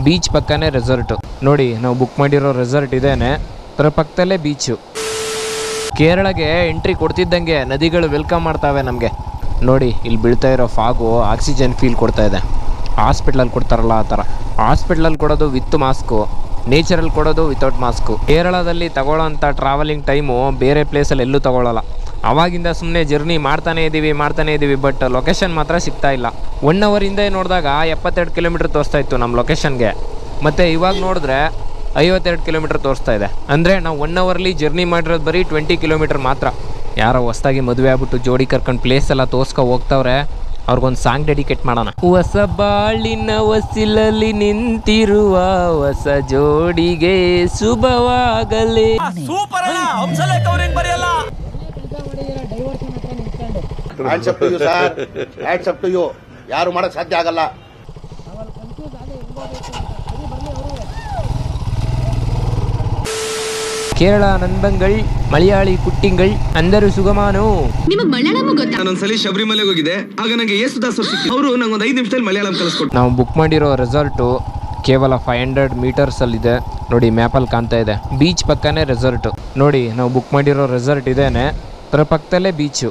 Beach ಪಕ್ಕನೇ resort. ನೋಡಿ ನಾವು ಬುಕ್ ಮಾಡಿರೋ ರೆಸಾರ್ಟ್ ಇದೇನೆ, ಅದರ ಪಕ್ಕದಲ್ಲೇ ಬೀಚು. ಕೇರಳಗೆ ಎಂಟ್ರಿ ಕೊಡ್ತಿದ್ದಂಗೆ ನದಿಗಳು ವೆಲ್ಕಮ್ ಮಾಡ್ತಾವೆ ನಮಗೆ. ನೋಡಿ ಇಲ್ಲಿ ಬೀಳ್ತಾ ಇರೋ ಫಾಗು ಆಕ್ಸಿಜನ್ ಫೀಲ್ ಕೊಡ್ತಾ ಇದೆ. ಹಾಸ್ಪಿಟ್ಲಲ್ಲಿ ಕೊಡ್ತಾರಲ್ಲ ಆ ಥರ. ಹಾಸ್ಪಿಟ್ಲಲ್ಲಿ ಕೊಡೋದು ವಿತ್ ಮಾಸ್ಕು, ನೇಚರಲ್ಲಿ ಕೊಡೋದು ವಿತೌಟ್ ಮಾಸ್ಕು. ಕೇರಳದಲ್ಲಿ ತಗೊಳ್ಳೋಂಥ ಟ್ರಾವೆಲಿಂಗ್ ಟೈಮು ಬೇರೆ ಪ್ಲೇಸಲ್ಲಿ ಎಲ್ಲೂ ತಗೊಳ್ಳಲ್ಲ. ಆವಾಗಿಂದ ಸುಮ್ಮನೆ ಜರ್ನಿ ಮಾಡ್ತಾನೇ ಇದ್ದೀವಿ, ಬಟ್ ಲೊಕೇಶನ್ ಮಾತ್ರ ಸಿಗ್ತಾ ಇಲ್ಲ. 1 hour ಹಿಂದೆ ನೋಡಿದಾಗ 72 ಕಿಲೋಮೀಟ್ರ್ ತೋರಿಸ್ತಾ ಇತ್ತು ನಮ್ಮ ಲೊಕೇಶನ್ಗೆ, ಮತ್ತು ಇವಾಗ ನೋಡಿದ್ರೆ 52 ಕಿಲೋಮೀಟ್ರ್ ತೋರಿಸ್ತಾ ಇದೆ. ಅಂದರೆ ನಾವು 1 hourಲಿ ಜರ್ನಿ ಮಾಡಿರೋದು ಬರೀ 20 ಕಿಲೋಮೀಟ್ರ್ ಮಾತ್ರ. ಯಾರೋ ಹೊಸ್ದಾಗಿ ಮದುವೆ ಆಗ್ಬಿಟ್ಟು ಜೋಡಿ ಕರ್ಕೊಂಡು ಪ್ಲೇಸ್ ಎಲ್ಲ ತೋರ್ಸ್ಕೊ ಹೋಗ್ತಾವ್ರೆ, ಅವ್ರಿಗೊಂದು ಸಾಂಗ್ ಡೆಡಿಕೇಟ್ ಮಾಡೋಣ. ಹೊಸ ಬಾಳಿನ ಹೊಸಿಲಲ್ಲಿ ನಿಂತಿರುವ ಹೊಸ ಜೋಡಿಗೆ ಶುಭವಾಗಲಿ. ಯಾರು ಮಾಡಕ್ ಸಾಧ್ಯ ಆಗಲ್ಲ. ಕೇರಳ ನಂದಂಗಳ್, ಮಲಯಾಳಿ ಕುಟ್ಟಿಂಗಳ್, ಅಂದರು ಸುಗಮಾನು. ನಿಮಗೆ ಮಲಯಾಳಂ ಗೊತ್ತಾ? ನಾನೊಂದ್ಸಲಿ ಶಬರಿಮಲೆಗೆ ಹೋಗಿದ್ದೆ, ಆಗ ನಂಗೆ ಯೇಸುದಾಸ್ ಸಿಕ್ಕಿದ್ರು. ಅವರು ನಂಗೊಂದು 5 ನಿಮಿಷದಲ್ಲಿ ಮಲಯಾಳಂ ಕಲಿಸ್ಕೊಟ್ರು. ನಾವು ಬುಕ್ ಮಾಡಿರೋ ರೆಸಾರ್ಟು ಕೇವಲ 500 ಮೀಟರ್ಸಲ್ಲಿದೆ. ನೋಡಿ ಮ್ಯಾಪಲ್ಲಿ ಕಾಣ್ತಾ ಇದೆ. ಬೀಚ್ ಪಕ್ಕನೇ ರೆಸಾರ್ಟು. ನೋಡಿ ನಾವು ಬುಕ್ ಮಾಡಿರೋ ರೆಸಾರ್ಟ್ ಇದೇನೆ, ಅದರ ಪಕ್ಕದಲ್ಲೇ ಬೀಚು.